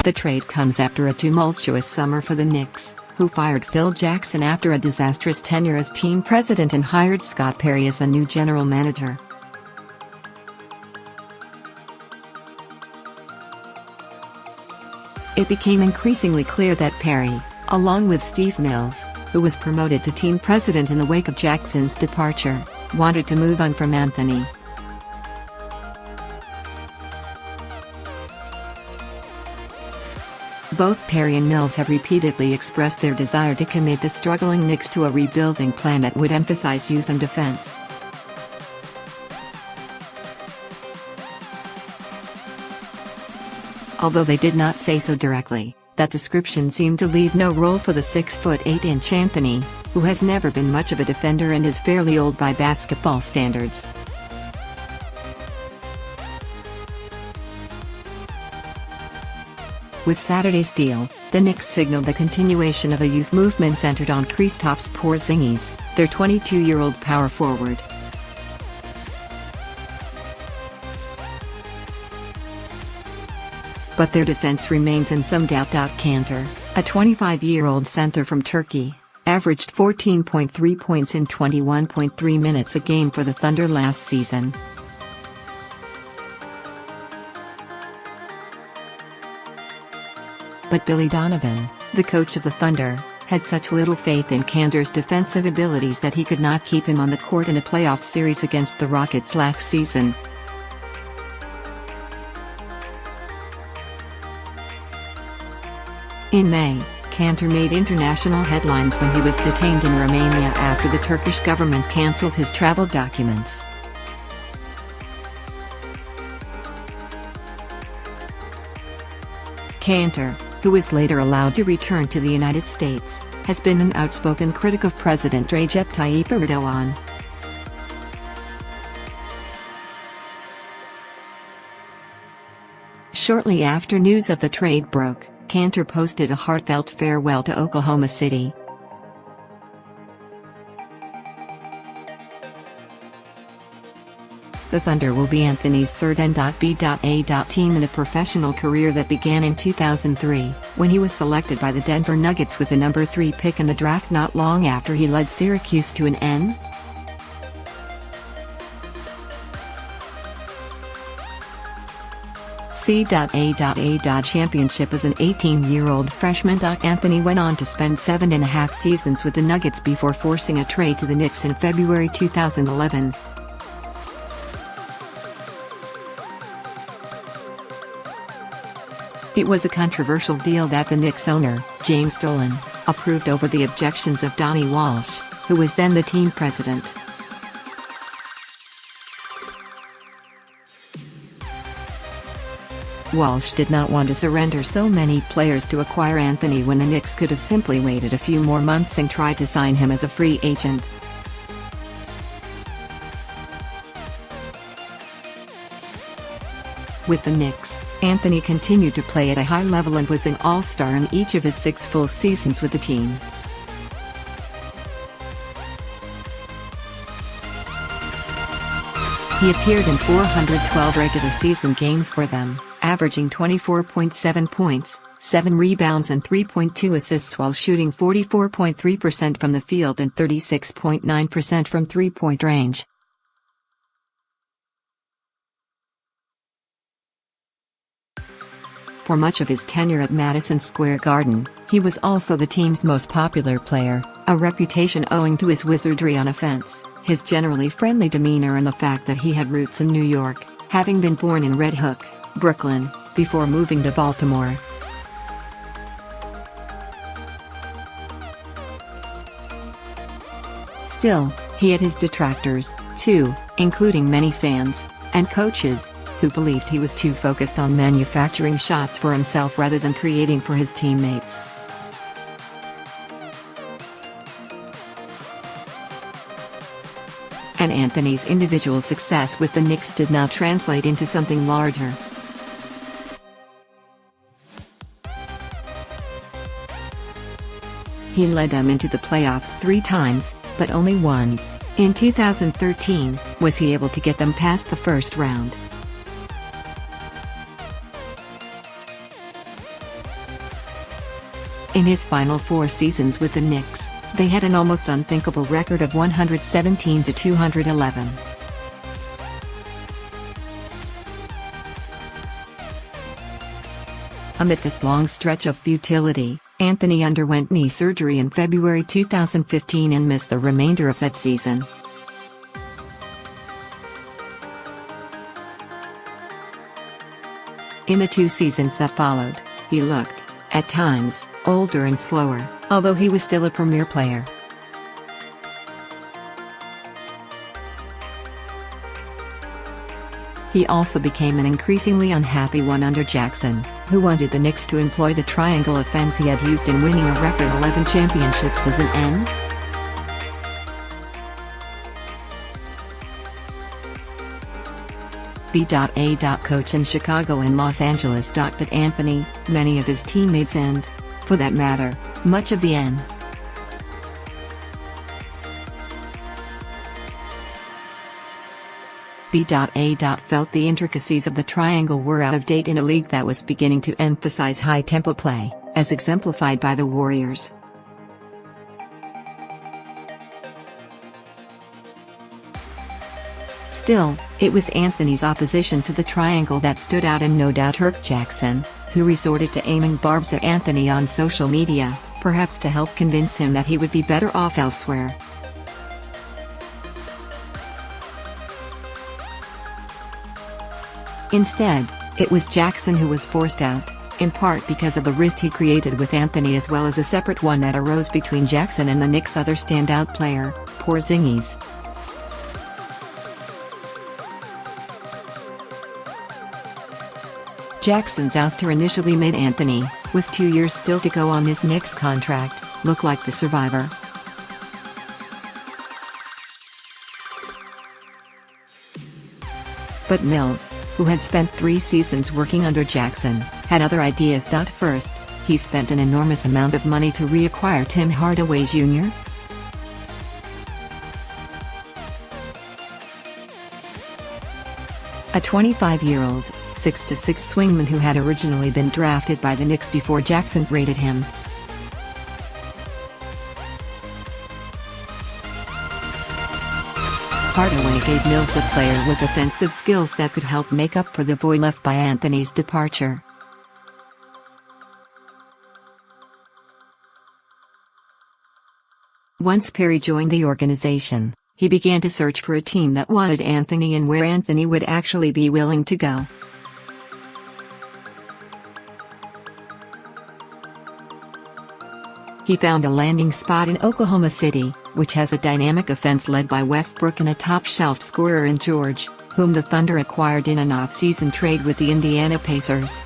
The trade comes after a tumultuous summer for the Knicks, who fired Phil Jackson after a disastrous tenure as team president and hired Scott Perry as the new general manager. It became increasingly clear that Perry, along with Steve Mills, who was promoted to team president in the wake of Jackson's departure, wanted to move on from Anthony. Both Perry and Mills have repeatedly expressed their desire to commit the struggling Knicks to a rebuilding plan that would emphasize youth and defense. Although they did not say so directly, that description seemed to leave no role for the 6'8" Anthony, who has never been much of a defender and is fairly old by basketball standards. With Saturday's deal, the Knicks signaled the continuation of a youth movement centered on Kristaps Porzingis, their 22-year-old power forward. But their defense remains in some doubt. Kanter, a 25-year-old center from Turkey, averaged 14.3 points in 21.3 minutes a game for the Thunder last season. But Billy Donovan, the coach of the Thunder, had such little faith in Kanter's defensive abilities that he could not keep him on the court in a playoff series against the Rockets last season. In May, Kanter made international headlines when he was detained in Romania after the Turkish government cancelled his travel documents. Kanter, who was later allowed to return to the United States, has been an outspoken critic of President Recep Tayyip Erdogan. Shortly after news of the trade broke, Kanter posted a heartfelt farewell to Oklahoma City. The Thunder will be Anthony's third N.B.A. team in a professional career that began in 2003, when he was selected by the Denver Nuggets with the number 3 pick in the draft not long after he led Syracuse to an NCAA championship as an 18-year-old freshman. Anthony went on to spend 7.5 seasons with the Nuggets before forcing a trade to the Knicks in February 2011. It was a controversial deal that the Knicks owner, James Dolan, approved over the objections of Donnie Walsh, who was then the team president. Walsh did not want to surrender so many players to acquire Anthony when the Knicks could have simply waited a few more months and tried to sign him as a free agent. With the Knicks, Anthony continued to play at a high level and was an all-star in each of his 6 full seasons with the team. He appeared in 412 regular season games for them, averaging 24.7 points, 7 rebounds and 3.2 assists while shooting 44.3% from the field and 36.9% from three-point range. For much of his tenure at Madison Square Garden, he was also the team's most popular player, a reputation owing to his wizardry on offense, his generally friendly demeanor and the fact that he had roots in New York, having been born in Red Hook, Brooklyn, before moving to Baltimore. Still, he had his detractors, too, including many fans and coaches, who believed he was too focused on manufacturing shots for himself rather than creating for his teammates. And Anthony's individual success with the Knicks did not translate into something larger. He led them into the playoffs 3 times, but only once, in 2013, was he able to get them past the 1st round. In his final 4 seasons with the Knicks, they had an almost unthinkable record of 117-211. Amid this long stretch of futility, Anthony underwent knee surgery in February 2015 and missed the remainder of that season. In the 2 seasons that followed, he looked, at times, older and slower, although he was still a premier player. He also became an increasingly unhappy one under Jackson, who wanted the Knicks to employ the triangle offense he had used in winning a record 11 championships as an end. B.A. Coach in Chicago and Los Angeles. But Anthony, many of his teammates and, for that matter, much of the N. B.A. felt the intricacies of the triangle were out of date in a league that was beginning to emphasize high-tempo play, as exemplified by the Warriors. Still, it was Anthony's opposition to the triangle that stood out, and no doubt irked Jackson, who resorted to aiming barbs at Anthony on social media, perhaps to help convince him that he would be better off elsewhere. Instead, it was Jackson who was forced out, in part because of the rift he created with Anthony, as well as a separate one that arose between Jackson and the Knicks' other standout player, Porzingis. Jackson's ouster initially made Anthony, with 2 years still to go on his Knicks contract, look like the survivor. But Mills, who had spent 3 seasons working under Jackson, had other ideas. First, he spent an enormous amount of money to reacquire Tim Hardaway Jr. A 25-year-old, 6'6" swingman who had originally been drafted by the Knicks before Jackson rated him. Hardaway gave Mills a player with offensive skills that could help make up for the void left by Anthony's departure. Once Perry joined the organization, he began to search for a team that wanted Anthony and where Anthony would actually be willing to go. He found a landing spot in Oklahoma City, which has a dynamic offense led by Westbrook and a top-shelf scorer in George, whom the Thunder acquired in an off-season trade with the Indiana Pacers.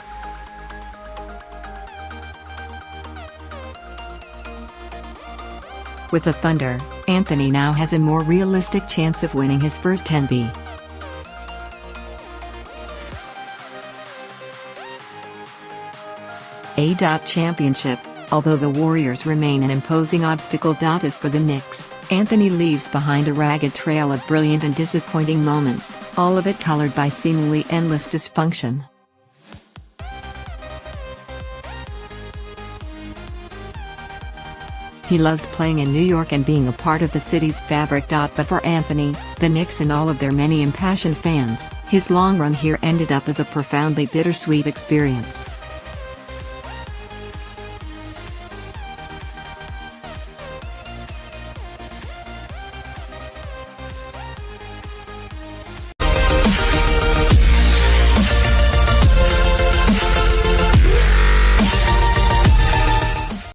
With the Thunder, Anthony now has a more realistic chance of winning his first NBA championship. Although the Warriors remain an imposing obstacle. As for the Knicks, Anthony leaves behind a ragged trail of brilliant and disappointing moments, all of it colored by seemingly endless dysfunction. He loved playing in New York and being a part of the city's fabric. But for Anthony, the Knicks and all of their many impassioned fans, his long run here ended up as a profoundly bittersweet experience.